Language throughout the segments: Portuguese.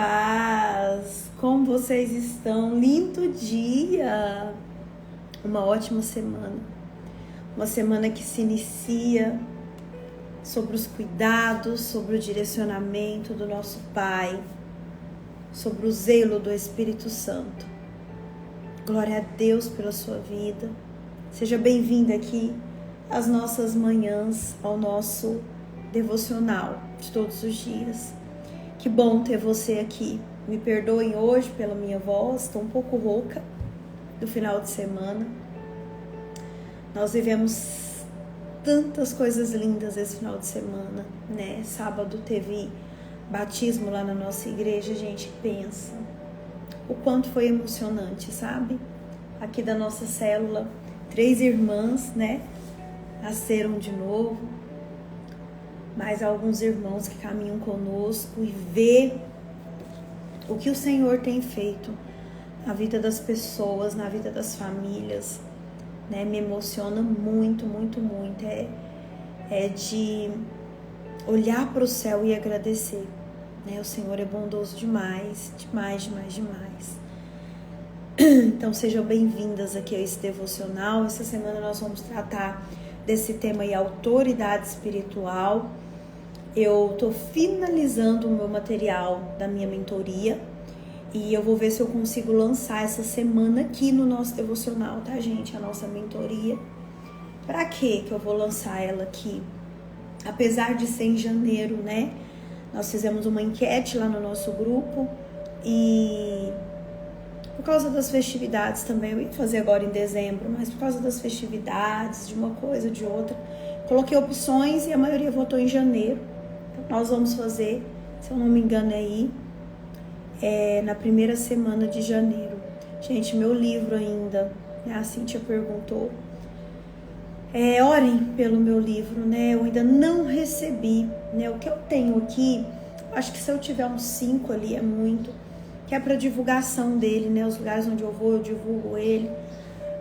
paz! Como vocês estão? Lindo dia! Uma ótima semana. Uma semana que se inicia sobre os cuidados, sobre o direcionamento do nosso Pai, sobre o zelo do Espírito Santo. Glória a Deus pela sua vida. Seja bem-vinda aqui às nossas manhãs, ao nosso devocional de todos os dias. Que bom ter você aqui. Me perdoem hoje pela minha voz, estou um pouco rouca do final de semana. Nós vivemos tantas coisas lindas esse final de semana, né? Sábado teve batismo lá na nossa igreja, a gente pensa o quanto foi emocionante, sabe? Aqui da nossa célula, 3 irmãs, né? Nasceram de novo. Mais alguns irmãos que caminham conosco e ver o que o Senhor tem feito na vida das pessoas, na vida das famílias, né? Me emociona muito, muito, muito. É de olhar para o céu e agradecer, né? O Senhor é bondoso demais, demais, demais, demais. Então sejam bem-vindas aqui a esse devocional. Essa semana nós vamos tratar desse tema aí, autoridade espiritual. Eu tô finalizando o meu material da minha mentoria e eu vou ver se eu consigo lançar essa semana aqui no nosso devocional, tá, gente? A nossa mentoria. Pra quê que eu vou lançar ela aqui? Apesar de ser em janeiro, né? Nós fizemos uma enquete lá no nosso grupo e por causa das festividades também, eu ia fazer agora em dezembro, mas por causa das festividades, de uma coisa, de outra, coloquei opções e a maioria votou em janeiro. Então nós vamos fazer, se eu não me engano aí, na primeira semana de janeiro. Gente, meu livro ainda, né? A Cíntia perguntou. Orem pelo meu livro, né? Eu ainda não recebi, né? O que eu tenho aqui, acho que se eu tiver uns 5 ali é muito, que é para divulgação dele, né? Os lugares onde eu vou, eu divulgo ele.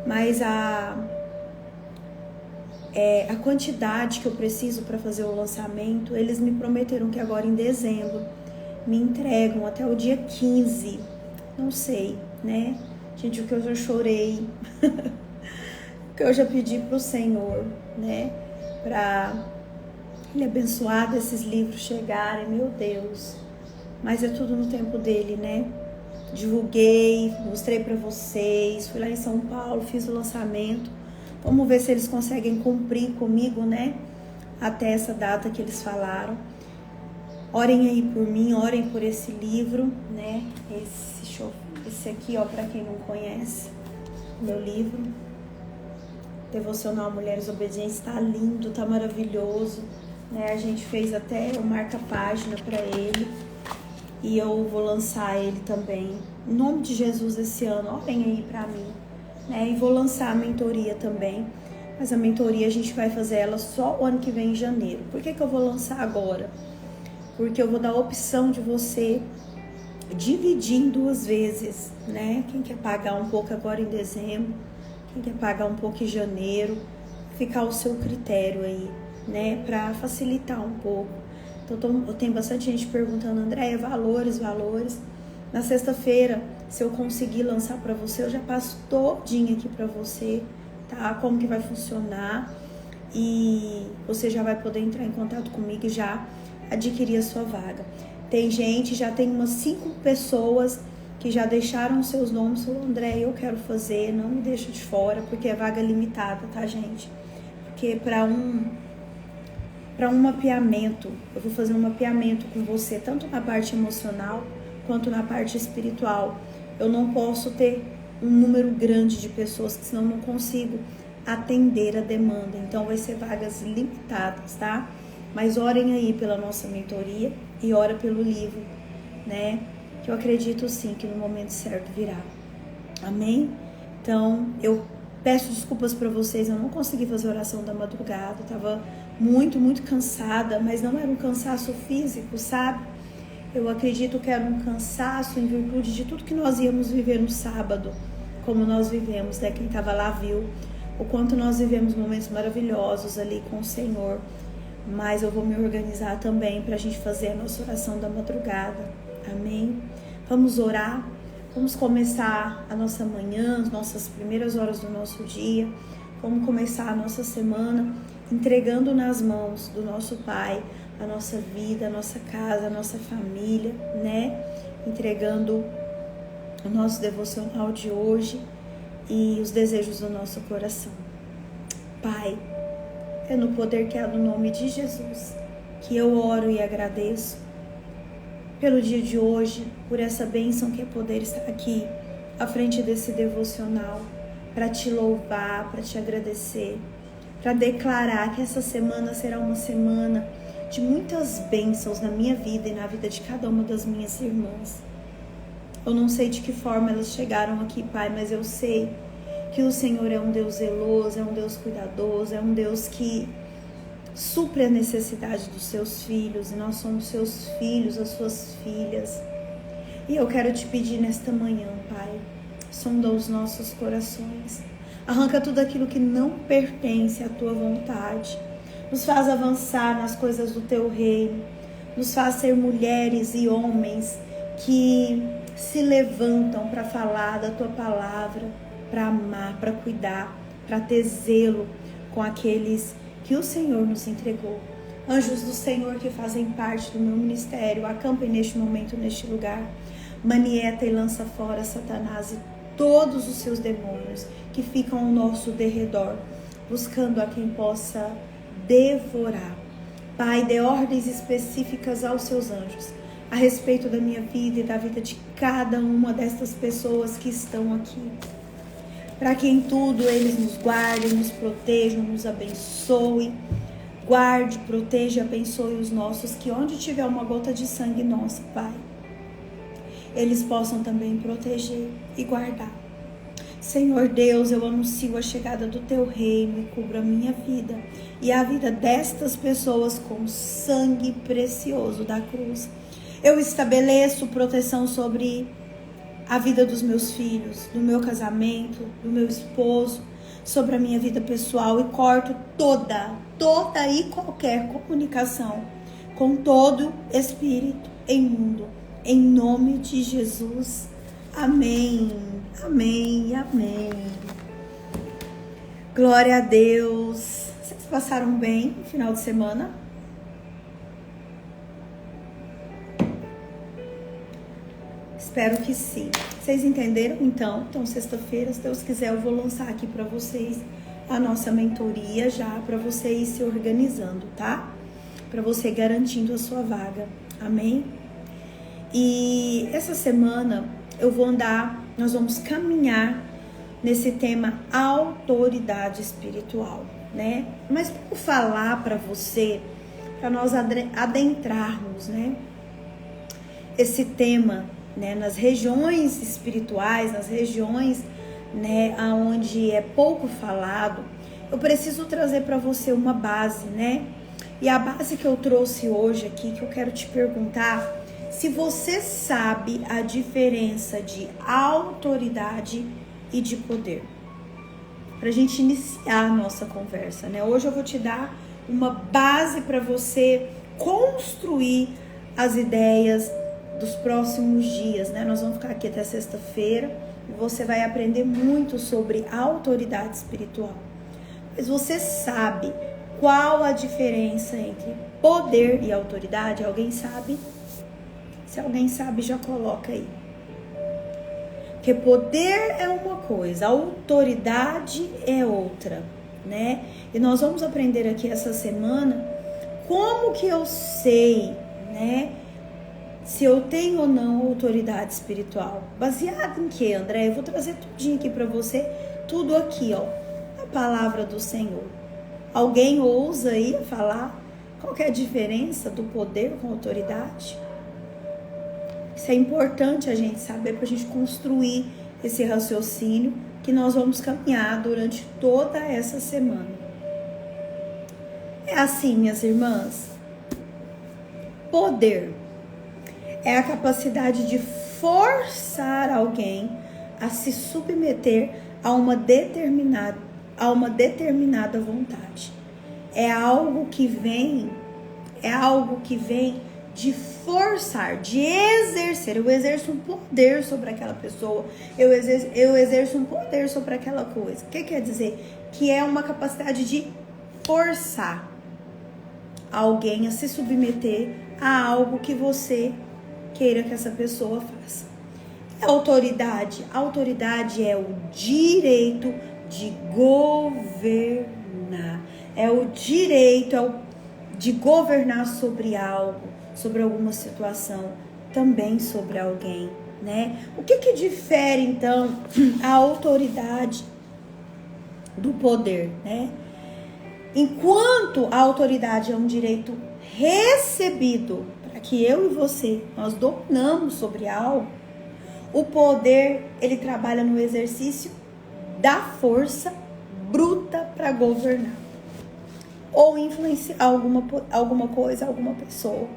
Mas a quantidade que eu preciso para fazer o lançamento, eles me prometeram que agora em dezembro me entregam até o dia 15. Não sei, né? Gente, o que eu já chorei, o que eu já pedi pro Senhor, né? Para Ele abençoar desses livros chegarem, meu Deus. Mas é tudo no tempo dele, né? Divulguei, mostrei para vocês, fui lá em São Paulo, fiz o lançamento. Vamos ver se eles conseguem cumprir comigo, né? Até essa data que eles falaram. Orem aí por mim, orem por esse livro, né? Esse aqui, ó, para quem não conhece, meu livro. Devocional Mulheres Obedientes, tá lindo, tá maravilhoso, né? A gente fez até o marca-página para ele. E eu vou lançar ele também, em nome de Jesus, esse ano. Orem aí pra mim, né? E vou lançar a mentoria também. Mas a mentoria a gente vai fazer ela só o ano que vem, em janeiro. Por que eu vou lançar agora? Porque eu vou dar a opção de você dividir em 2 vezes, né? Quem quer pagar um pouco agora em dezembro, quem quer pagar um pouco em janeiro, ficar ao seu critério aí, né? Pra facilitar um pouco. Então, tem bastante gente perguntando, Andréia, valores. Na sexta-feira, se eu conseguir lançar para você, eu já passo todinha aqui para você, tá? Como que vai funcionar. E você já vai poder entrar em contato comigo e já adquirir a sua vaga. Tem gente, já tem umas 5 pessoas que já deixaram seus nomes. Falou, Andréia, eu quero fazer, não me deixa de fora, porque é vaga limitada, tá, gente? Porque para um mapeamento, eu vou fazer um mapeamento com você, tanto na parte emocional quanto na parte espiritual. Eu não posso ter um número grande de pessoas, que senão não consigo atender a demanda. Então vai ser vagas limitadas, tá? Mas orem aí pela nossa mentoria e ora pelo livro, né? Que eu acredito sim que no momento certo virá. Amém? Então, eu peço desculpas para vocês, eu não consegui fazer oração da madrugada, eu tava muito, muito cansada, mas não era um cansaço físico, sabe? Eu acredito que era um cansaço em virtude de tudo que nós íamos viver no sábado, como nós vivemos, né? Quem tava lá viu o quanto nós vivemos momentos maravilhosos ali com o Senhor, mas eu vou me organizar também para a gente fazer a nossa oração da madrugada, amém? Vamos orar, vamos começar a nossa manhã, as nossas primeiras horas do nosso dia. Vamos começar a nossa semana entregando nas mãos do nosso Pai a nossa vida, a nossa casa, a nossa família, né? Entregando o nosso devocional de hoje e os desejos do nosso coração. Pai, é no poder que há no nome de Jesus que eu oro e agradeço pelo dia de hoje, por essa bênção que é poder estar aqui à frente desse devocional, para te louvar, para te agradecer, para declarar que essa semana será uma semana de muitas bênçãos na minha vida e na vida de cada uma das minhas irmãs. Eu não sei de que forma elas chegaram aqui, Pai, mas eu sei que o Senhor é um Deus zeloso, é um Deus cuidadoso, é um Deus que supre a necessidade dos seus filhos, e nós somos seus filhos, as suas filhas. E eu quero te pedir nesta manhã, Pai, sonda os nossos corações, arranca tudo aquilo que não pertence à tua vontade, nos faz avançar nas coisas do teu reino, nos faz ser mulheres e homens que se levantam para falar da tua palavra, para amar, para cuidar, para ter zelo com aqueles que o Senhor nos entregou. Anjos do Senhor que fazem parte do meu ministério, acampem neste momento, neste lugar. Manieta e lança fora Satanás e todos os seus demônios que ficam ao nosso derredor, buscando a quem possa devorar. Pai, dê ordens específicas aos seus anjos a respeito da minha vida e da vida de cada uma destas pessoas que estão aqui, para que em tudo eles nos guardem, nos protejam, nos abençoem. Guarde, proteja e abençoe os nossos, que onde tiver uma gota de sangue nosso, Pai, eles possam também proteger e guardar. Senhor Deus, eu anuncio a chegada do teu reino e cubro a minha vida e a vida destas pessoas com o sangue precioso da cruz. Eu estabeleço proteção sobre a vida dos meus filhos, do meu casamento, do meu esposo, sobre a minha vida pessoal, e corto toda e qualquer comunicação com todo espírito imundo, em nome de Jesus. Amém, amém, amém. Glória a Deus. Vocês passaram bem no final de semana? Espero que sim. Vocês entenderam? Então, sexta-feira, se Deus quiser, eu vou lançar aqui para vocês a nossa mentoria já, para você ir se organizando, tá? Para você garantindo a sua vaga. Amém? E essa semana nós vamos caminhar nesse tema autoridade espiritual, né? Mas vou falar para você, para nós adentrarmos, né? Esse tema, né, nas regiões espirituais, nas regiões, né, onde é pouco falado, eu preciso trazer para você uma base, né? E a base que eu trouxe hoje aqui, que eu quero te perguntar, se você sabe a diferença de autoridade e de poder. Para a gente iniciar a nossa conversa, né? Hoje eu vou te dar uma base para você construir as ideias dos próximos dias, né? Nós vamos ficar aqui até sexta-feira e você vai aprender muito sobre a autoridade espiritual. Mas você sabe qual a diferença entre poder e autoridade? Alguém sabe? Se alguém sabe, já coloca aí. Porque poder é uma coisa, autoridade é outra, né? E nós vamos aprender aqui essa semana como que eu sei, né, se eu tenho ou não autoridade espiritual. Baseado em quê, André? Eu vou trazer tudinho aqui para você, tudo aqui, ó, a palavra do Senhor. Alguém ousa aí falar qual que é a diferença do poder com a autoridade? Isso é importante a gente saber para a gente construir esse raciocínio que nós vamos caminhar durante toda essa semana. É assim, minhas irmãs. Poder é a capacidade de forçar alguém a se submeter a uma determinada vontade. É algo que vem de forçar, de exercer. Eu exerço um poder sobre aquela pessoa, eu exerço um poder sobre aquela coisa. O que quer dizer? Que é uma capacidade de forçar alguém a se submeter a algo que você queira que essa pessoa faça. Autoridade. Autoridade é o direito de governar. É o direito de governar sobre algo, sobre alguma situação, também sobre alguém, né? O que difere, então, a autoridade do poder, né? Enquanto a autoridade é um direito recebido para que eu e você, nós dominamos sobre algo, o poder, ele trabalha no exercício da força bruta para governar ou influenciar alguma coisa, alguma pessoa.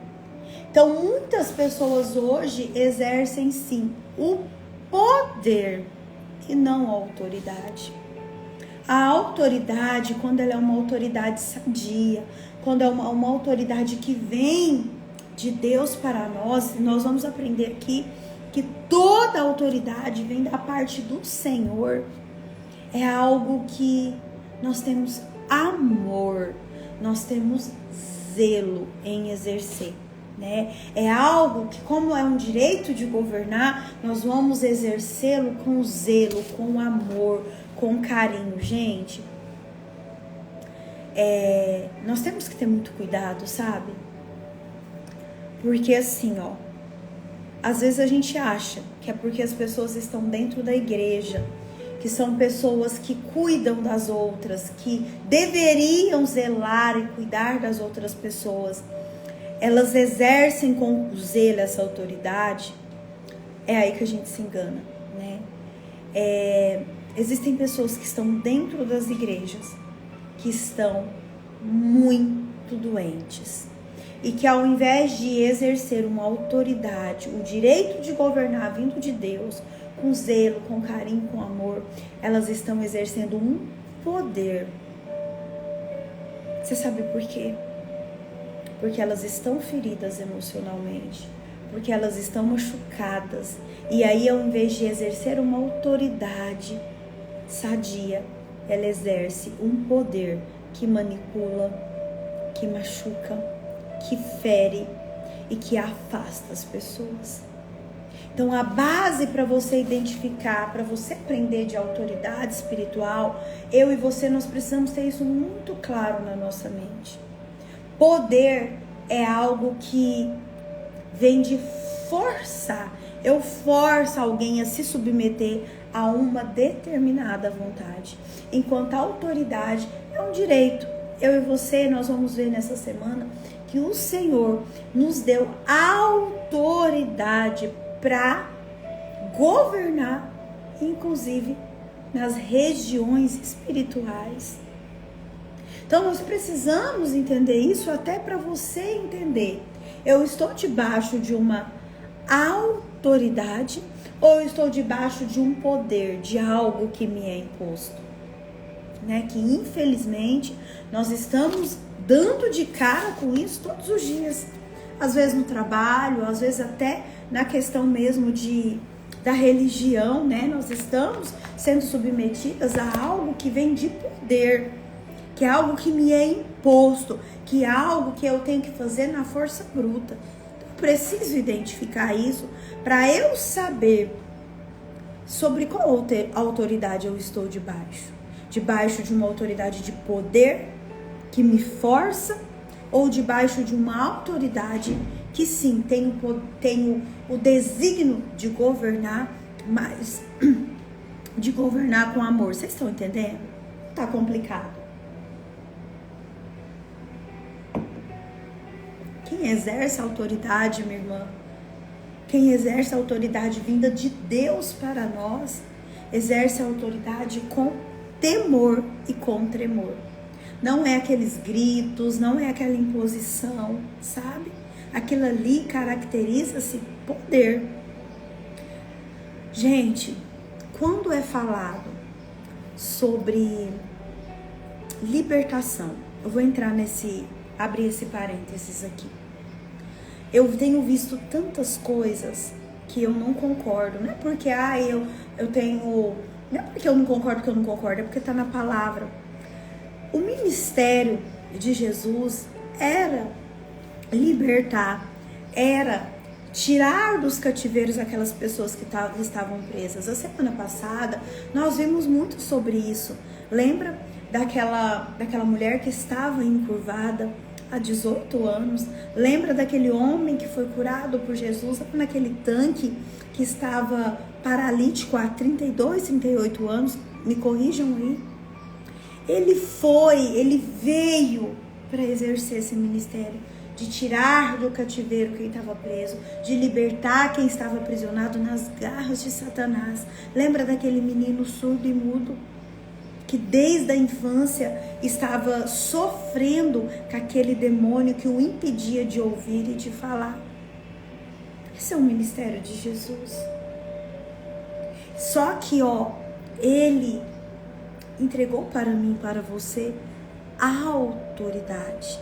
Então, muitas pessoas hoje exercem sim o poder e não a autoridade. A autoridade, quando ela é uma autoridade sadia, quando é uma autoridade que vem de Deus para nós, nós vamos aprender aqui que toda autoridade vem da parte do Senhor. É algo que nós temos amor, nós temos zelo em exercer, né? É algo que, como é um direito de governar, nós vamos exercê-lo com zelo, com amor, com carinho. Gente, nós temos que ter muito cuidado, sabe? Porque assim, ó, às vezes a gente acha que é porque as pessoas estão dentro da igreja, que são pessoas que cuidam das outras, que deveriam zelar e cuidar das outras pessoas, elas exercem com zelo essa autoridade. É aí que a gente se engana, né? Existem pessoas que estão dentro das igrejas que estão muito doentes e que, ao invés de exercer uma autoridade, o direito de governar vindo de Deus, com zelo, com carinho, com amor, elas estão exercendo um poder. Você sabe por quê? Porque elas estão feridas emocionalmente, porque elas estão machucadas. E aí, ao invés de exercer uma autoridade sadia, ela exerce um poder que manipula, que machuca, que fere e que afasta as pessoas. Então, a base para você identificar, para você aprender de autoridade espiritual, eu e você, nós precisamos ter isso muito claro na nossa mente. Poder é algo que vem de forçar. Eu forço alguém a se submeter a uma determinada vontade. Enquanto a autoridade é um direito. Eu e você, nós vamos ver nessa semana que o Senhor nos deu autoridade para governar, inclusive nas regiões espirituais. Então nós precisamos entender isso até para você entender. Eu estou debaixo de uma autoridade ou eu estou debaixo de um poder, de algo que me é imposto, né? Que infelizmente nós estamos dando de cara com isso todos os dias. Às vezes no trabalho, às vezes até na questão mesmo da religião, né? Nós estamos sendo submetidas a algo que vem de poder, que é algo que me é imposto, que é algo que eu tenho que fazer na força bruta. Então, eu preciso identificar isso para eu saber sobre qual autoridade eu estou debaixo. Debaixo de uma autoridade de poder que me força, ou debaixo de uma autoridade que sim, tem o desígnio de governar, mas de governar com amor. Vocês estão entendendo? Tá complicado. Quem exerce a autoridade, minha irmã, quem exerce a autoridade vinda de Deus para nós, exerce a autoridade com temor e com tremor. Não é aqueles gritos, não é aquela imposição, sabe? Aquilo ali caracteriza-se poder. Gente, quando é falado sobre libertação, eu vou entrar abrir esse parênteses aqui. eu tenho visto tantas coisas que eu não concordo. Não é porque eu tenho... Não é porque eu não concordo que eu não concordo, é porque está na palavra. O ministério de Jesus era libertar, era tirar dos cativeiros aquelas pessoas que estavam presas. A semana passada nós vimos muito sobre isso. Lembra daquela mulher que estava encurvada há 18 anos? Lembra daquele homem que foi curado por Jesus naquele tanque que estava paralítico há 32, 38 anos? Me corrijam aí. Ele veio para exercer esse ministério, de tirar do cativeiro quem estava preso, de libertar quem estava aprisionado nas garras de Satanás. Lembra daquele menino surdo e mudo, que desde a infância estava sofrendo com aquele demônio que o impedia de ouvir e de falar? Esse é o ministério de Jesus. Só que, ele entregou para mim, para você, a autoridade.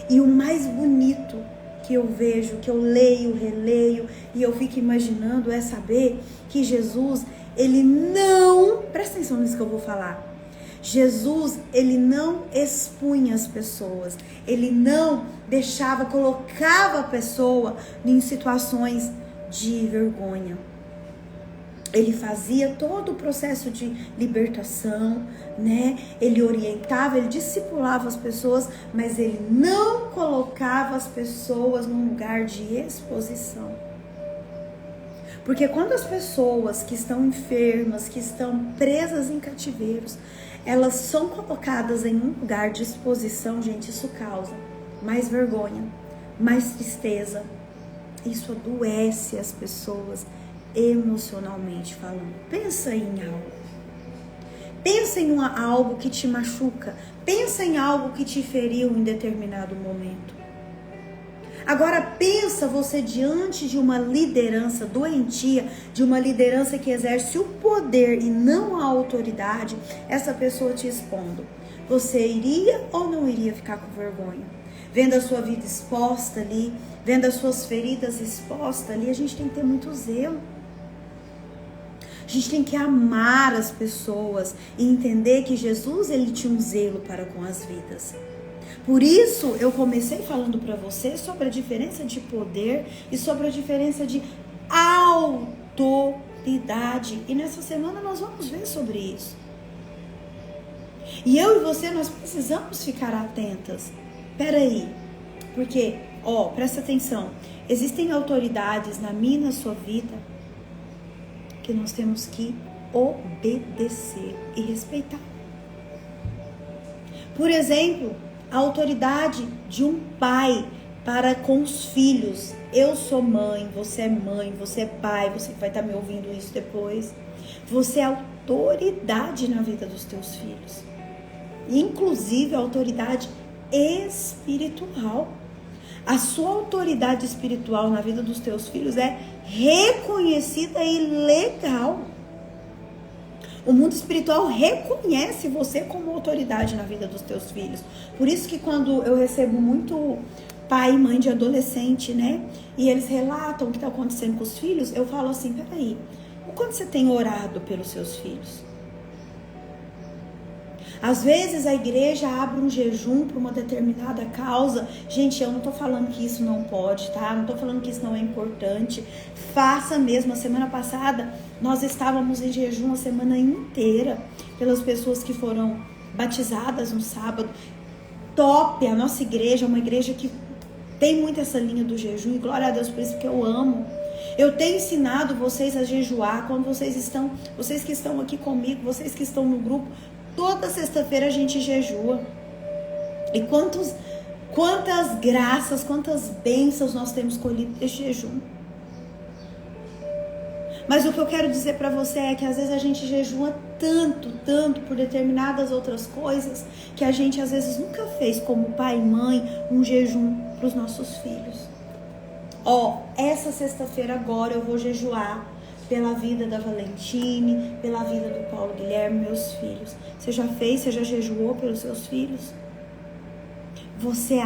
E o mais bonito que eu vejo, que eu leio, releio, e eu fico imaginando, é saber que Jesus, ele não... Presta atenção nisso que eu vou falar. Jesus, ele não expunha as pessoas. Ele não colocava a pessoa em situações de vergonha. Ele fazia todo o processo de libertação, né? Ele orientava, ele discipulava as pessoas, mas ele não colocava as pessoas num lugar de exposição. Porque quando as pessoas que estão enfermas, que estão presas em cativeiros, elas são colocadas em um lugar de exposição, gente, isso causa mais vergonha, mais tristeza. Isso adoece as pessoas emocionalmente falando. Pensa em algo. Pensa em algo que te machuca. Pensa em algo que te feriu em determinado momento. Agora pensa você diante de uma liderança doentia, de uma liderança que exerce o poder e não a autoridade, essa pessoa te expondo. Você iria ou não iria ficar com vergonha? Vendo a sua vida exposta ali, vendo as suas feridas expostas ali, a gente tem que ter muito zelo. A gente tem que amar as pessoas e entender que Jesus, ele tinha um zelo para com as vidas. Por isso, eu comecei falando para você sobre a diferença de poder e sobre a diferença de autoridade. E nessa semana nós vamos ver sobre isso. E eu e você, nós precisamos ficar atentas. Peraí, porque, presta atenção. Existem autoridades na minha e na sua vida que nós temos que obedecer e respeitar. Por exemplo, a autoridade de um pai para com os filhos. Eu sou mãe, você é pai, você vai estar me ouvindo isso depois. Você é autoridade na vida dos teus filhos. Inclusive a autoridade espiritual. A sua autoridade espiritual na vida dos teus filhos é reconhecida e legal. O mundo espiritual reconhece você como autoridade na vida dos teus filhos. Por isso que quando eu recebo muito pai e mãe de adolescente, né? E eles relatam o que está acontecendo com os filhos, eu falo assim, peraí, o quanto você tem orado pelos seus filhos? Às vezes a igreja abre um jejum para uma determinada causa. Gente, eu não tô falando que isso não pode, tá? Não tô falando que isso não é importante. Faça mesmo. A semana passada nós estávamos em jejum a semana inteira pelas pessoas que foram batizadas no sábado. Top! A nossa igreja é uma igreja que tem muito essa linha do jejum e glória a Deus por isso que eu amo. Eu tenho ensinado vocês a jejuar quando vocês que estão aqui comigo, vocês que estão no grupo. Toda sexta-feira a gente jejua. E quantas graças, quantas bênçãos nós temos colhido desse jejum. Mas o que eu quero dizer para você é que às vezes a gente jejua tanto por determinadas outras coisas que a gente às vezes nunca fez como pai e mãe um jejum para os nossos filhos. Essa sexta-feira agora eu vou jejuar pela vida da Valentine, pela vida do Paulo Guilherme, meus filhos. Você já fez? Você já jejuou pelos seus filhos? Você é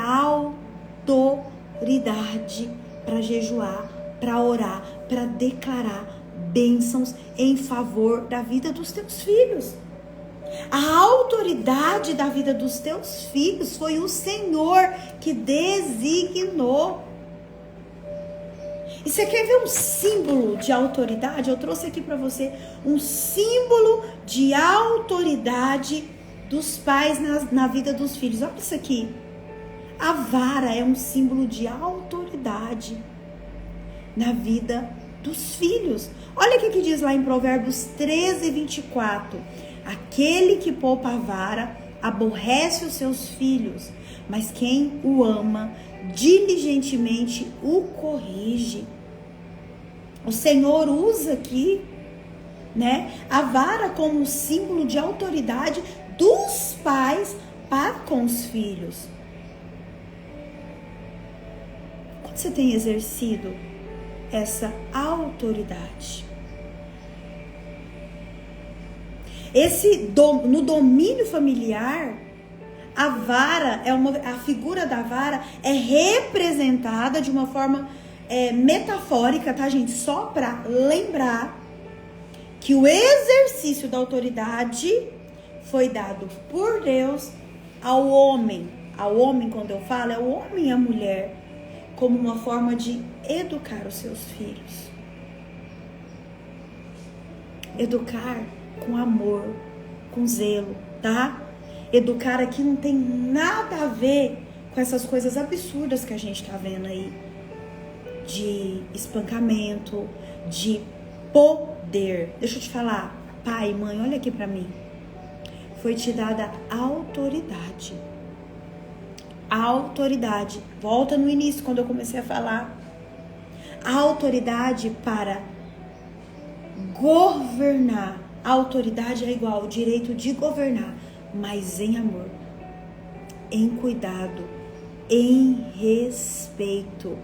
autoridade para jejuar, para orar, para declarar bênçãos em favor da vida dos teus filhos. A autoridade da vida dos teus filhos foi o Senhor que designou. E você quer ver um símbolo de autoridade? Eu trouxe aqui para você um símbolo de autoridade dos pais na vida dos filhos. Olha isso aqui. A vara é um símbolo de autoridade na vida dos filhos. Olha o que diz lá em Provérbios 13:24. Aquele que poupa a vara aborrece os seus filhos, mas quem o ama diligentemente o corrige. O Senhor usa aqui, né, a vara como símbolo de autoridade dos pais para com os filhos. Quando você tem exercido essa autoridade? No domínio familiar, a vara a figura da vara é representada de uma forma metafórica, tá, gente? Só para lembrar que o exercício da autoridade foi dado por Deus ao homem. Ao homem, quando eu falo, é o homem e a mulher, como uma forma de educar os seus filhos. Educar com amor, com zelo, tá? Educar aqui não tem nada a ver com essas coisas absurdas que a gente tá vendo aí, de espancamento, de poder. Deixa eu te falar, pai, mãe, olha aqui pra mim. Foi te dada autoridade. A autoridade, volta no início, quando eu comecei a falar. A autoridade para governar. A autoridade é igual ao direito de governar, mas em amor, em cuidado, em respeito.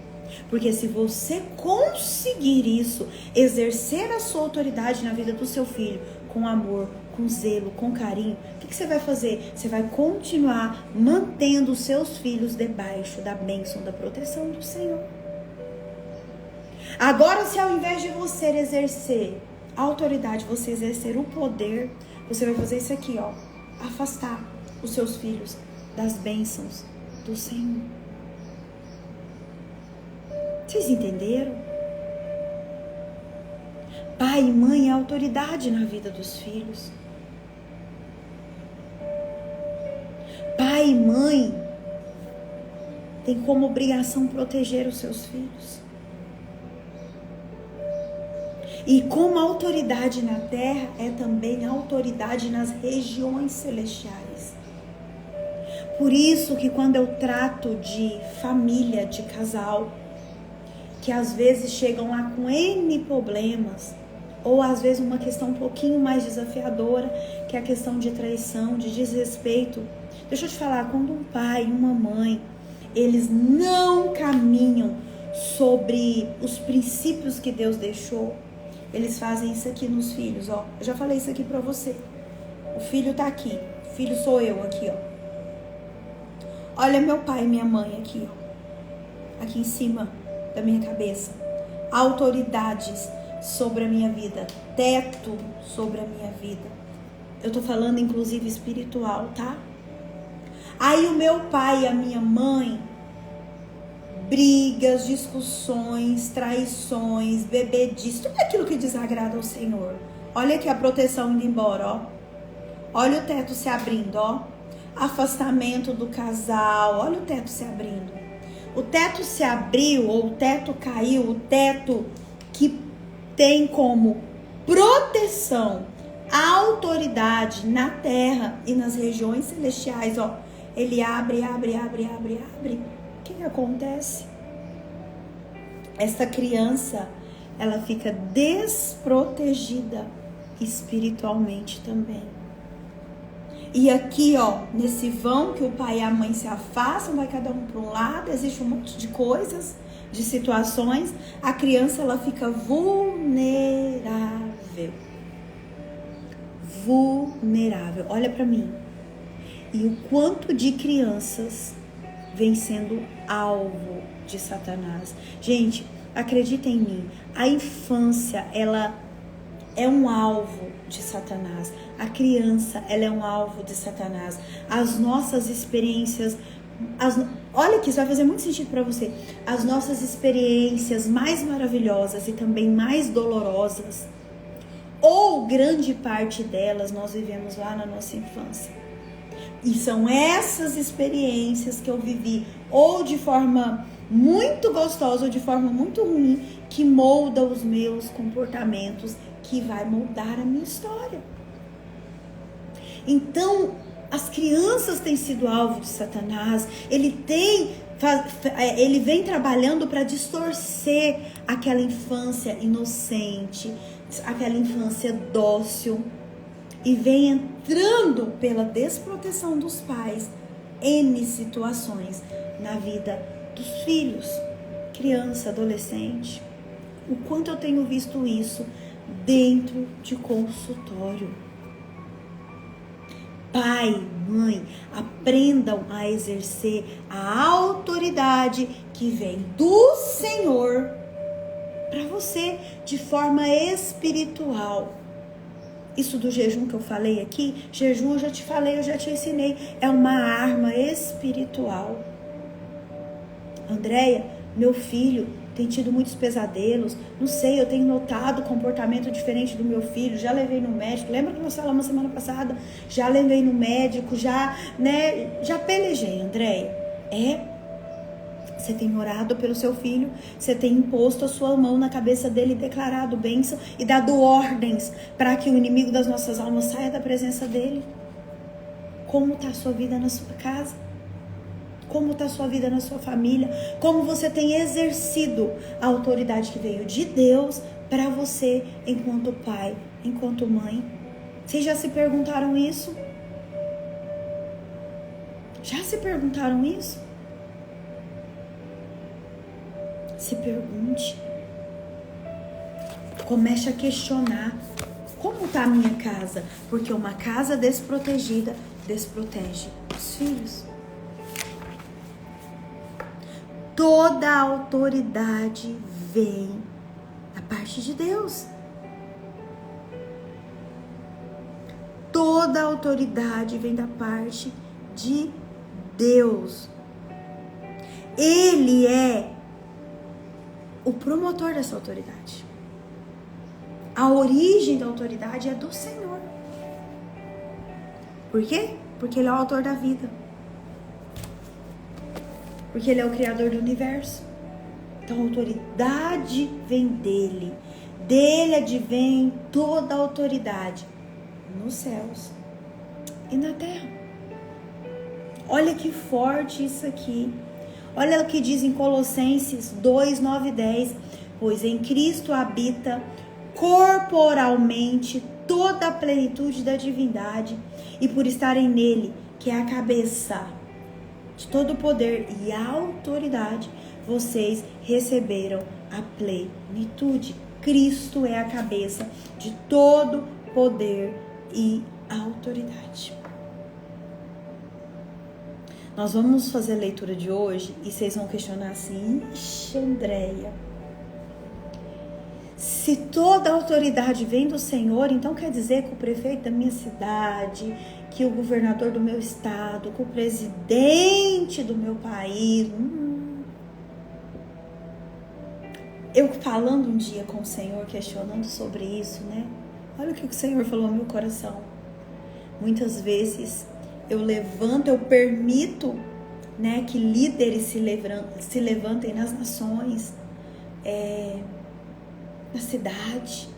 Porque se você conseguir isso, exercer a sua autoridade na vida do seu filho, com amor, com zelo, com carinho, o que você vai fazer? Você vai continuar mantendo os seus filhos debaixo da bênção, da proteção do Senhor. Agora, se ao invés de você exercer a autoridade, você exercer o poder, você vai fazer isso aqui, ó. Afastar os seus filhos das bênçãos do Senhor. Vocês entenderam? Pai e mãe é autoridade na vida dos filhos. Pai e mãe tem como obrigação proteger os seus filhos. E como autoridade na terra, é também autoridade nas regiões celestiais. Por isso que quando eu trato de família, de casal, que às vezes chegam lá com N problemas, ou às vezes uma questão um pouquinho mais desafiadora, que é a questão de traição, de desrespeito. Deixa eu te falar, quando um pai e uma mãe, eles não caminham sobre os princípios que Deus deixou, eles fazem isso aqui nos filhos, ó. Eu já falei isso aqui pra você. O filho tá aqui. O filho sou eu aqui, ó. Olha meu pai e minha mãe aqui, ó. Aqui em cima da minha cabeça. Autoridades sobre a minha vida. Teto sobre a minha vida. Eu tô falando inclusive espiritual, tá? Aí o meu pai e a minha mãe, brigas, discussões, traições, bebedice, tudo aquilo que desagrada ao Senhor. Olha aqui a proteção indo embora, ó. Olha o teto se abrindo, ó. Afastamento do casal, olha o teto se abrindo. O teto se abriu, ou o teto caiu, o teto que tem como proteção a autoridade na terra e nas regiões celestiais, ó. Ele abre. O que acontece? Essa criança, ela fica desprotegida espiritualmente também. E aqui, ó, nesse vão que o pai e a mãe se afastam, vai cada um para um lado, existe um monte de coisas, de situações, a criança, ela fica vulnerável. Vulnerável. Olha para mim. E o quanto de crianças vem sendo alvo de Satanás. Gente, acredita em mim, a infância, ela é um alvo de Satanás. A criança, ela é um alvo de Satanás. As nossas experiências, olha que isso vai fazer muito sentido para você. As nossas experiências mais maravilhosas e também mais dolorosas, ou grande parte delas, nós vivemos lá na nossa infância. E são essas experiências que eu vivi, ou de forma muito gostosa ou de forma muito ruim, que molda os meus comportamentos, que vai moldar a minha história. Então, as crianças têm sido alvo de Satanás. Ele vem trabalhando para distorcer aquela infância inocente, aquela infância dócil, e vem entrando pela desproteção dos pais N situações na vida dos filhos, criança, adolescente. O quanto eu tenho visto isso dentro de consultório. Pai, mãe, aprendam a exercer a autoridade que vem do Senhor para você de forma espiritual. Isso do jejum que eu falei aqui, jejum eu já te falei, eu já te ensinei, é uma arma espiritual. Andréia, meu filho tem tido muitos pesadelos, não sei, eu tenho notado comportamento diferente do meu filho, já levei no médico, lembra que nós falamos semana passada? Já levei no médico, já pelejei, Andréia. Você tem orado pelo seu filho, você tem imposto a sua mão na cabeça dele, declarado bênção e dado ordens para que o inimigo das nossas almas saia da presença dele. Como está a sua vida na sua casa? Como está a sua vida na sua família? Como você tem exercido a autoridade que veio de Deus para você enquanto pai, enquanto mãe? Vocês já se perguntaram isso? Já se perguntaram isso? Se pergunte. Comece a questionar. Como está a minha casa? Porque uma casa desprotegida desprotege os filhos. Toda a autoridade vem da parte de Deus. Toda a autoridade vem da parte de Deus. Ele é o promotor dessa autoridade. A origem da autoridade é do Senhor. Por quê? Porque Ele é o autor da vida. Porque Ele é o criador do universo. Então a autoridade vem dEle. Dele advém toda a autoridade nos céus e na terra. Olha que forte isso aqui. Olha o que diz em Colossenses 2, 9 e 10. Pois em Cristo habita corporalmente toda a plenitude da divindade, e por estarem nele, que é a cabeça de todo o poder e autoridade, vocês receberam a plenitude. Cristo é a cabeça de todo poder e autoridade. Nós vamos fazer a leitura de hoje e vocês vão questionar assim: ixi, Andréia, se toda a autoridade vem do Senhor, então quer dizer que o prefeito da minha cidade, que o governador do meu estado, que o presidente do meu país... Eu falando um dia com o Senhor, questionando sobre isso, né? Olha o que o Senhor falou no meu coração. Muitas vezes eu permito, né, que líderes se levantem nas nações, na cidade,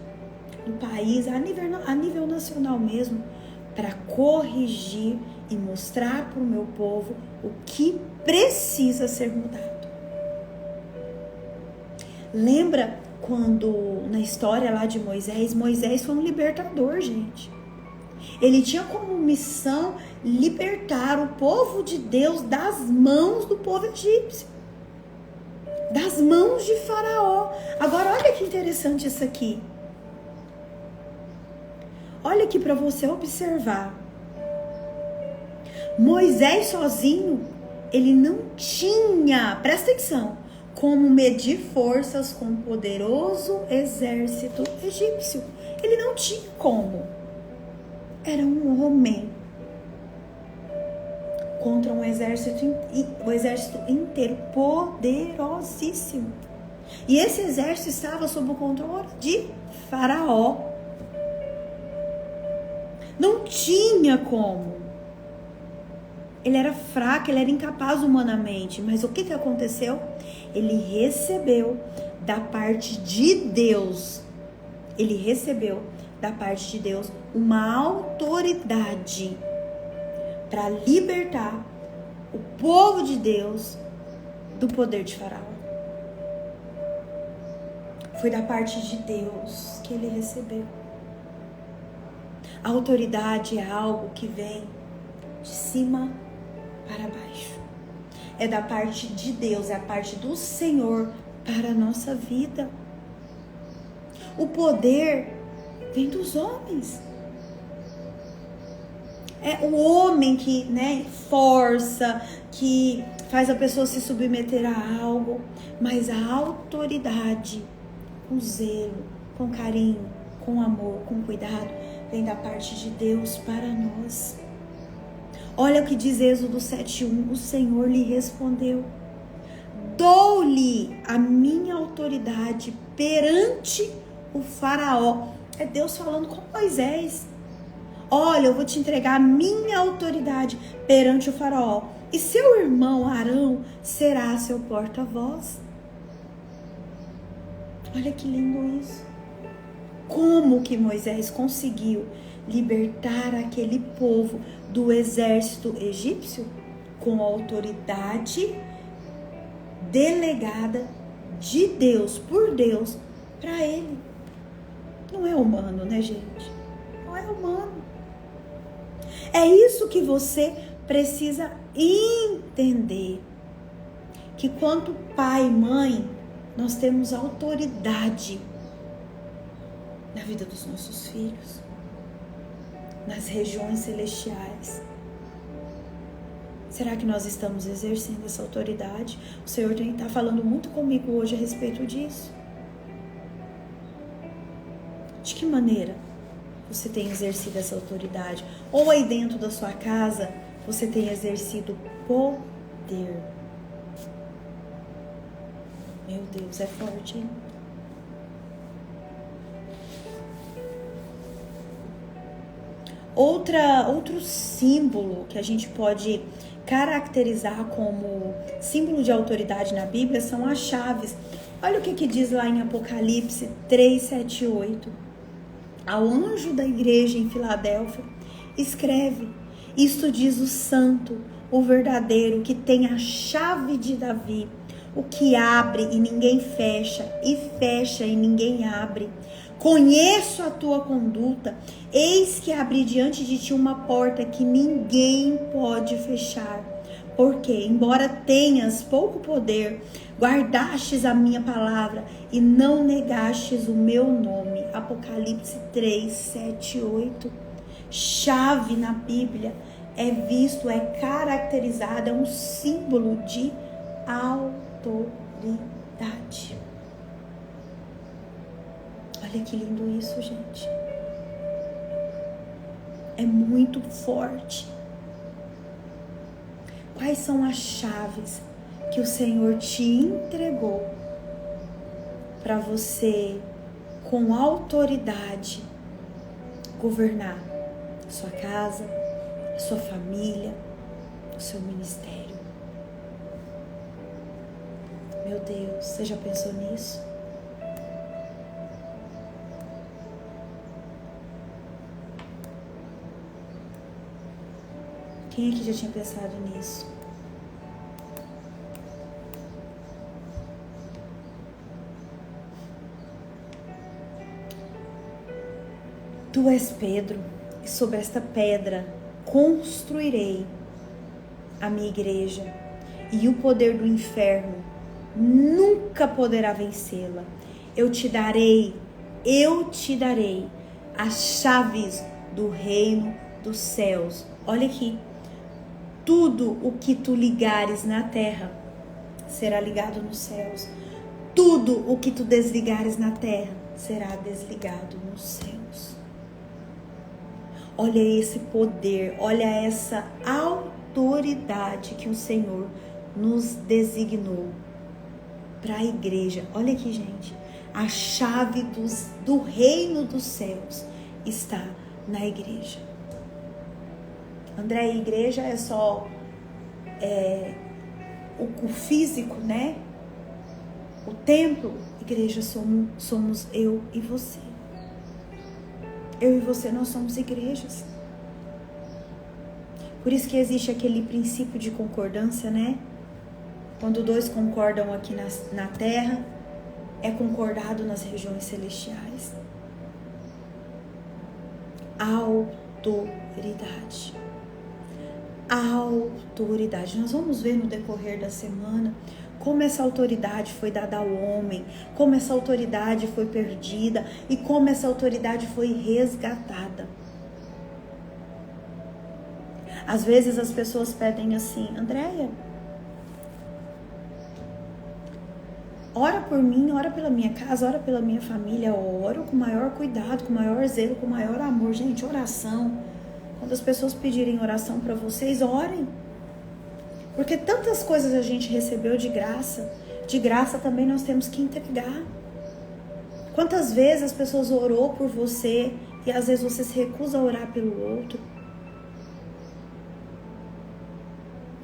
no país, a nível nacional mesmo, para corrigir e mostrar para o meu povo o que precisa ser mudado. Lembra quando, na história lá de Moisés foi um libertador, gente. Ele tinha como missão libertar o povo de Deus das mãos do povo egípcio, das mãos de Faraó. Agora, olha que interessante isso aqui. Olha aqui para você observar. Moisés sozinho, ele não tinha, presta atenção, como medir forças com o poderoso exército egípcio. Ele não tinha como. Era um homem contra um exército inteiro, poderosíssimo. E esse exército estava sob o controle de Faraó. Não tinha como. Ele era fraco, ele era incapaz humanamente. Mas o que aconteceu? Ele recebeu da parte de Deus. Ele recebeu da parte de Deus uma autoridade para libertar o povo de Deus do poder de Faraó. Foi da parte de Deus que ele recebeu. A autoridade é algo que vem de cima para baixo. É da parte de Deus, é a parte do Senhor para a nossa vida. O poder vem dos homens. É o homem que, força, que faz a pessoa se submeter a algo, mas a autoridade, com zelo, com carinho, com amor, com cuidado, vem da parte de Deus para nós. Olha o que diz Êxodo 7:1, o Senhor lhe respondeu: dou-lhe a minha autoridade perante o Faraó. É Deus falando com Moisés. Olha, eu vou te entregar a minha autoridade perante o Faraó. E seu irmão Arão será seu porta-voz. Olha que lindo isso. Como que Moisés conseguiu libertar aquele povo do exército egípcio? Com a autoridade delegada de Deus, por Deus, para ele. Não é humano, né, gente? Não é humano. É isso que você precisa entender. Que quanto pai e mãe, nós temos autoridade na vida dos nossos filhos, nas regiões celestiais. Será que nós estamos exercendo essa autoridade? O Senhor está falando muito comigo hoje a respeito disso. De que maneira você tem exercido essa autoridade? Ou aí dentro da sua casa, você tem exercido poder? Meu Deus, é forte, hein? Outro símbolo que a gente pode caracterizar como símbolo de autoridade na Bíblia são as chaves. Olha o que diz lá em Apocalipse 3, 7 e 8. Ao anjo da igreja em Filadélfia, escreve: isto diz o santo, o verdadeiro, que tem a chave de Davi, o que abre e ninguém fecha, e fecha e ninguém abre. Conheço a tua conduta, eis que abri diante de ti uma porta que ninguém pode fechar. Porque, embora tenhas pouco poder, guardastes a minha palavra e não negastes o meu nome. Apocalipse 3, 7 e 8. Chave na Bíblia é visto, é caracterizado, é um símbolo de autoridade. Olha que lindo isso, gente. É muito forte. Quais são as chaves que o Senhor te entregou para você, com autoridade, governar a sua casa, a sua família, o seu ministério? Meu Deus, você já pensou nisso? Quem aqui já tinha pensado nisso? Tu és Pedro, e sobre esta pedra construirei a minha igreja, e o poder do inferno nunca poderá vencê-la. Eu te darei as chaves do reino dos céus. Olha aqui. tudo o que tu ligares na terra será ligado nos céus. Tudo o que tu desligares na terra será desligado nos céus. Olha esse poder, olha essa autoridade que o Senhor nos designou para a igreja. Olha aqui, gente, a chave do reino dos céus está na igreja. André, a igreja é só o físico, né? O templo. Igreja somos eu e você. Eu e você, nós somos igrejas. Por isso que existe aquele princípio de concordância, né? Quando dois concordam aqui na terra, é concordado nas regiões celestiais. Autoridade. Autoridade. Nós vamos ver no decorrer da semana como essa autoridade foi dada ao homem, como essa autoridade foi perdida e como essa autoridade foi resgatada. Às vezes as pessoas pedem assim: Andréia, ora por mim, ora pela minha casa, ora pela minha família. Eu oro com maior cuidado, com maior zelo, com maior amor. Gente, oração. Quando as pessoas pedirem oração para vocês, orem. Porque tantas coisas a gente recebeu de graça também nós temos que entregar. Quantas vezes as pessoas orou por você e às vezes você se recusa a orar pelo outro?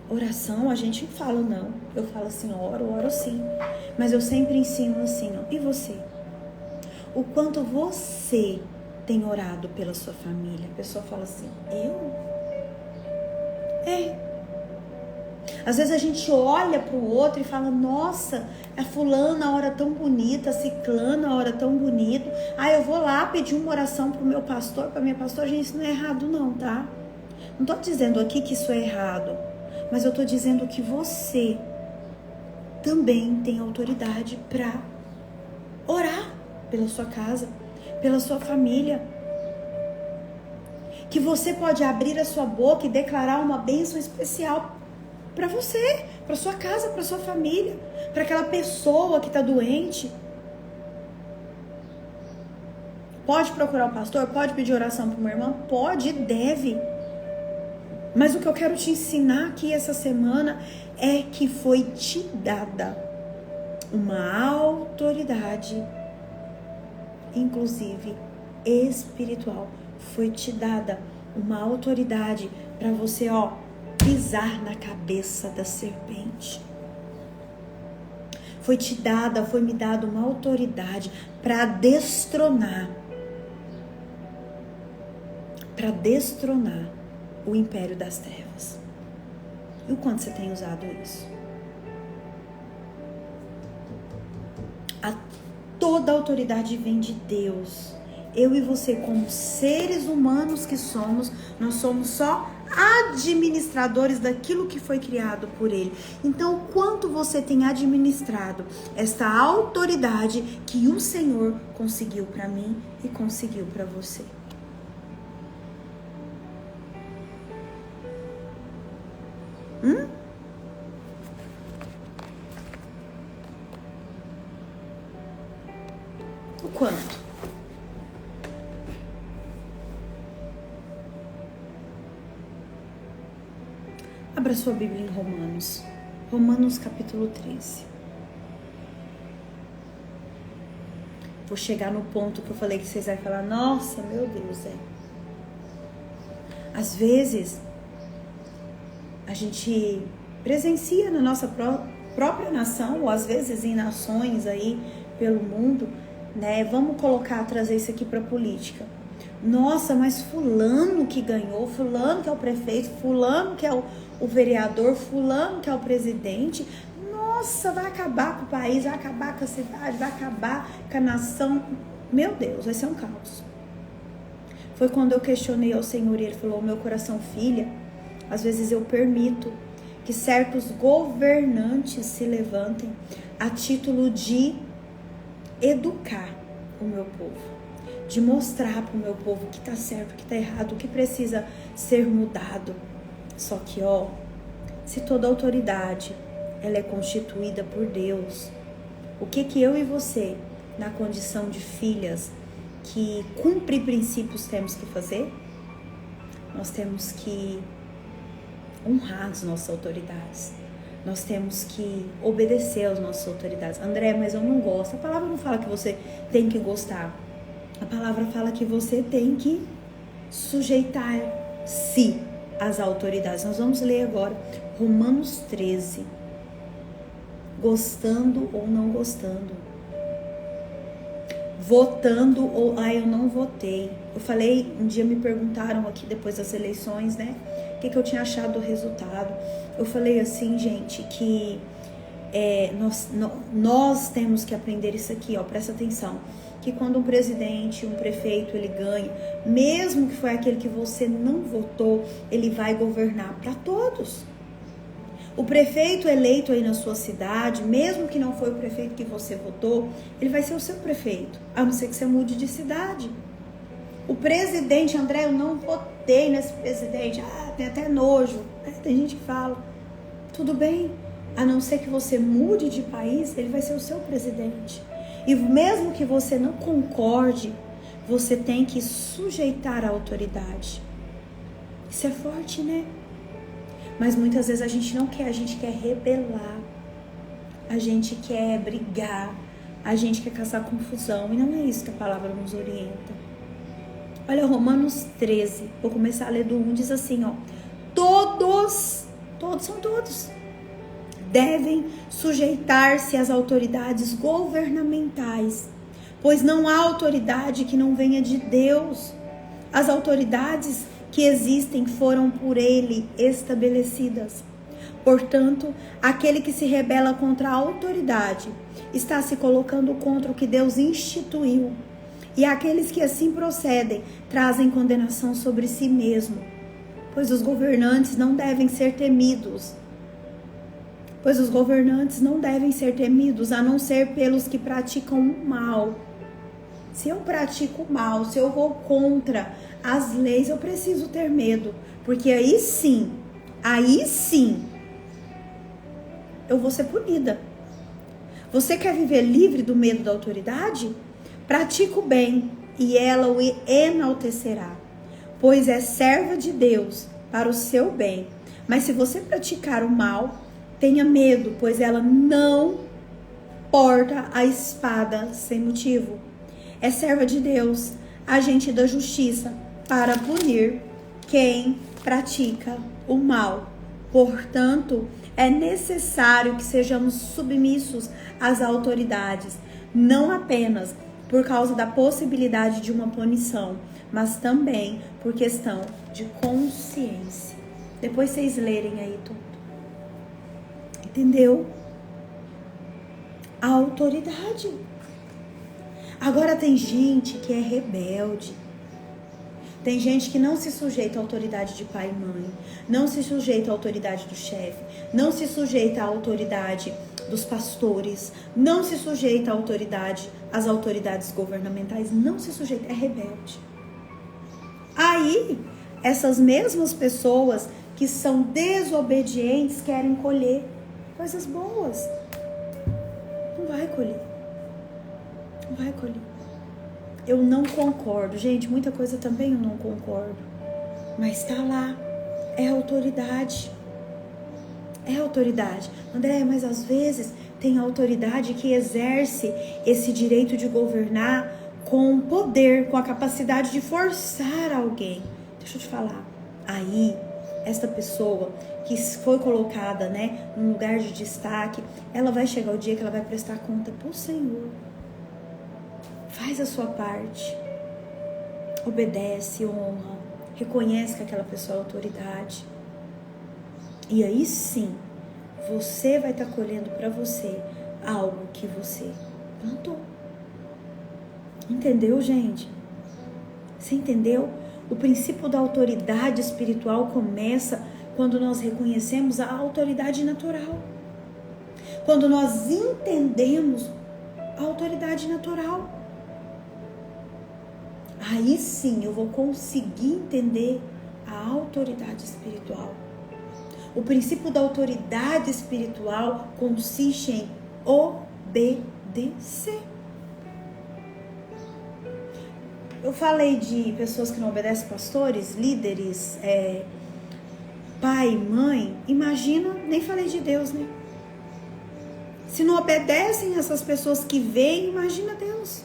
Oração, a gente fala não. Eu falo assim, oro sim. Mas eu sempre ensino assim, ó. E você? O quanto você tem orado pela sua família? A pessoa fala assim, eu? Às vezes a gente olha para o outro e fala, nossa, a fulana a hora tão bonita, a ciclana a hora tão bonito. Eu vou lá pedir uma oração pro meu pastor, pra minha pastora. Gente, isso não é errado não, tá? Não tô dizendo aqui que isso é errado, mas eu tô dizendo que você também tem autoridade para orar pela sua casa, pela sua família. Que você pode abrir a sua boca e declarar uma bênção especial para você, para sua casa, para sua família, para aquela pessoa que está doente. Pode procurar o pastor, pode pedir oração para uma irmã, pode e deve. Mas o que eu quero te ensinar aqui essa semana é que foi te dada uma autoridade, inclusive espiritual. Foi te dada uma autoridade para você, pisar na cabeça da serpente. Foi me dada uma autoridade para destronar o império das trevas. E o quanto você tem usado isso? Toda a autoridade vem de Deus. Eu e você, como seres humanos que somos, nós somos só administradores daquilo que foi criado por Ele. Então, o quanto você tem administrado esta autoridade que o Senhor conseguiu para mim e conseguiu para você? O quanto? Abra sua Bíblia em Romanos capítulo 13. Vou chegar no ponto que eu falei que vocês vão falar, nossa, meu Deus, Às vezes, a gente presencia na nossa própria nação, ou às vezes em nações aí pelo mundo, né? Vamos trazer isso aqui para política. Nossa, mas fulano que ganhou, fulano que é o prefeito, fulano que é o vereador, fulano que é o presidente, nossa, vai acabar com o país, vai acabar com a cidade, vai acabar com a nação. Meu Deus, vai ser um caos. Foi quando eu questionei ao Senhor e Ele falou, meu coração, filha, às vezes eu permito que certos governantes se levantem a título de educar o meu povo, de mostrar para o meu povo o que está certo, o que está errado, o que precisa ser mudado. Só que, Se toda autoridade ela é constituída por Deus, o que eu e você, na condição de filhas que cumpre princípios, temos que fazer? Nós temos que honrar as nossas autoridades. Nós temos que obedecer às nossas autoridades. André, mas eu não gosto. A palavra não fala que você tem que gostar. A palavra fala que você tem que sujeitar-se às autoridades. Nós vamos ler agora Romanos 13. Gostando ou não gostando. Votando ou... eu não votei. Eu falei, um dia me perguntaram aqui depois das eleições, né? O que eu tinha achado do resultado. Eu falei assim, gente, que nós temos que aprender isso aqui, ó, presta atenção. Que quando um presidente, um prefeito, ele ganha, mesmo que foi aquele que você não votou, ele vai governar para todos. O prefeito eleito aí na sua cidade, mesmo que não foi o prefeito que você votou, ele vai ser o seu prefeito, a não ser que você mude de cidade. O presidente, André, eu não votei nesse presidente, tem até nojo, tem gente que fala, tudo bem, a não ser que você mude de país, ele vai ser o seu presidente. E mesmo que você não concorde, você tem que sujeitar a autoridade. Isso é forte, né? Mas muitas vezes a gente não quer, a gente quer rebelar, a gente quer brigar, a gente quer causar confusão. E não é isso que a palavra nos orienta. Olha, Romanos 13, vou começar a ler do 1, diz assim, ó. Todos são todos, devem sujeitar-se às autoridades governamentais, pois não há autoridade que não venha de Deus. As autoridades que existem foram por ele estabelecidas. Portanto, aquele que se rebela contra a autoridade está se colocando contra o que Deus instituiu. E aqueles que assim procedem trazem condenação sobre si mesmo, pois os governantes não devem ser temidos. A não ser pelos que praticam o mal. Se eu pratico o mal, se eu vou contra as leis, eu preciso ter medo, porque aí sim, eu vou ser punida. Você quer viver livre do medo da autoridade? Pratica o bem e ela o enaltecerá, pois é serva de Deus para o seu bem. Mas se você praticar o mal, tenha medo, pois ela não porta a espada sem motivo. É serva de Deus, agente da justiça, para punir quem pratica o mal. Portanto, é necessário que sejamos submissos às autoridades, não apenas por causa da possibilidade de uma punição, mas também por questão de consciência. Depois vocês lerem aí tudo. Entendeu? A autoridade. Agora tem gente que é rebelde. Tem gente que não se sujeita à autoridade de pai e mãe, não se sujeita à autoridade do chefe, não se sujeita à autoridade dos pastores, não se sujeita às autoridades governamentais, não se sujeita, é rebelde. Aí, essas mesmas pessoas que são desobedientes querem colher coisas boas. Não vai colher. Eu não concordo. Gente, muita coisa também eu não concordo. Mas tá lá. É autoridade. André, mas às vezes tem autoridade que exerce esse direito de governar com poder, com a capacidade de forçar alguém. Deixa eu te falar. Aí, esta pessoa que foi colocada, né, num lugar de destaque, ela vai chegar o dia que ela vai prestar conta pro Senhor. Faz a sua parte, obedece, honra, reconhece que aquela pessoa é autoridade. E aí sim, você vai estar colhendo para você algo que você plantou. Entendeu, gente? Você entendeu? O princípio da autoridade espiritual começa quando nós reconhecemos a autoridade natural. Quando nós entendemos a autoridade natural. Aí sim eu vou conseguir entender a autoridade espiritual. O princípio da autoridade espiritual consiste em obedecer. Eu falei de pessoas que não obedecem, pastores, líderes, pai, mãe. Imagina, nem falei de Deus, né? Se não obedecem essas pessoas que veem, imagina Deus.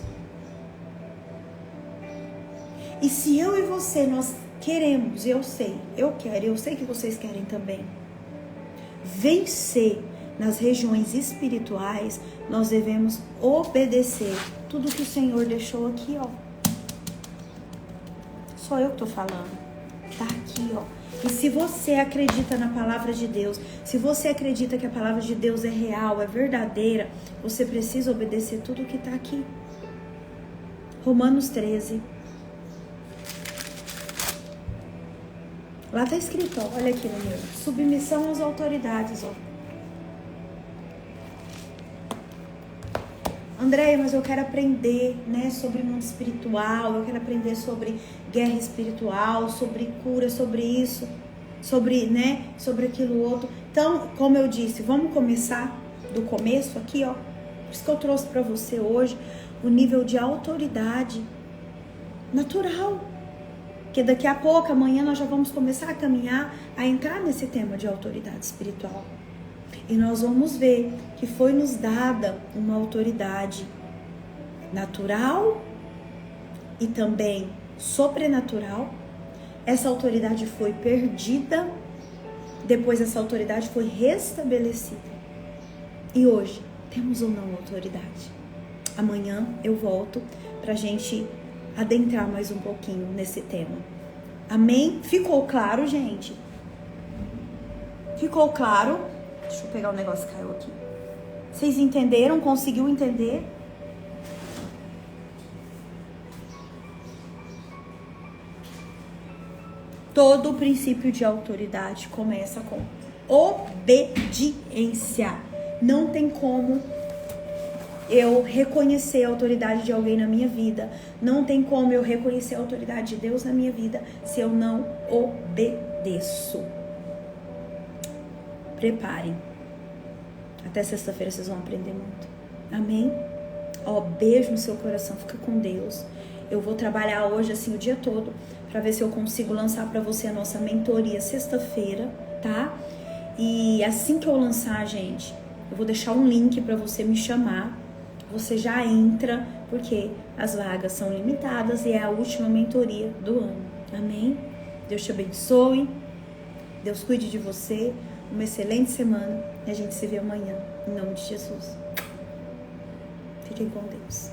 E se eu e você, nós queremos, eu sei que vocês querem também, vencer nas regiões espirituais, nós devemos obedecer tudo que o Senhor deixou aqui, ó. Só eu que tô falando. Tá aqui, ó. E se você acredita na palavra de Deus, se você acredita que a palavra de Deus é real, é verdadeira, você precisa obedecer tudo que tá aqui. Romanos 13. Lá tá escrito, ó, olha aqui no meu. Submissão às autoridades, ó. Andréia, mas eu quero aprender, né, sobre mundo espiritual, eu quero aprender sobre guerra espiritual, sobre cura, sobre isso, sobre aquilo outro. Então, como eu disse, vamos começar do começo aqui, ó. Por isso que eu trouxe para você hoje o nível de autoridade natural. Porque daqui a pouco, amanhã, nós já vamos começar a caminhar, a entrar nesse tema de autoridade espiritual. E nós vamos ver que foi nos dada uma autoridade natural e também sobrenatural. Essa autoridade foi perdida, depois essa autoridade foi restabelecida. E hoje, temos ou não autoridade? Amanhã eu volto pra gente adentrar mais um pouquinho nesse tema. Amém? Ficou claro, gente? Ficou claro? Deixa eu pegar o negócio que caiu aqui. Vocês entenderam? Conseguiu entender? Todo o princípio de autoridade começa com obediência. Não tem como eu reconhecer a autoridade de alguém na minha vida. Não tem como eu reconhecer a autoridade de Deus na minha vida se eu não obedeço. Preparem. Até sexta-feira vocês vão aprender muito. Amém? Ó, beijo no seu coração. Fica com Deus. Eu vou trabalhar hoje, assim, o dia todo, pra ver se eu consigo lançar pra você a nossa mentoria sexta-feira, tá? E assim que eu lançar, gente, eu vou deixar um link pra você me chamar. Você já entra, porque as vagas são limitadas e é a última mentoria do ano. Amém? Deus te abençoe. Deus cuide de você. Uma excelente semana e a gente se vê amanhã, em nome de Jesus. Fiquem com Deus.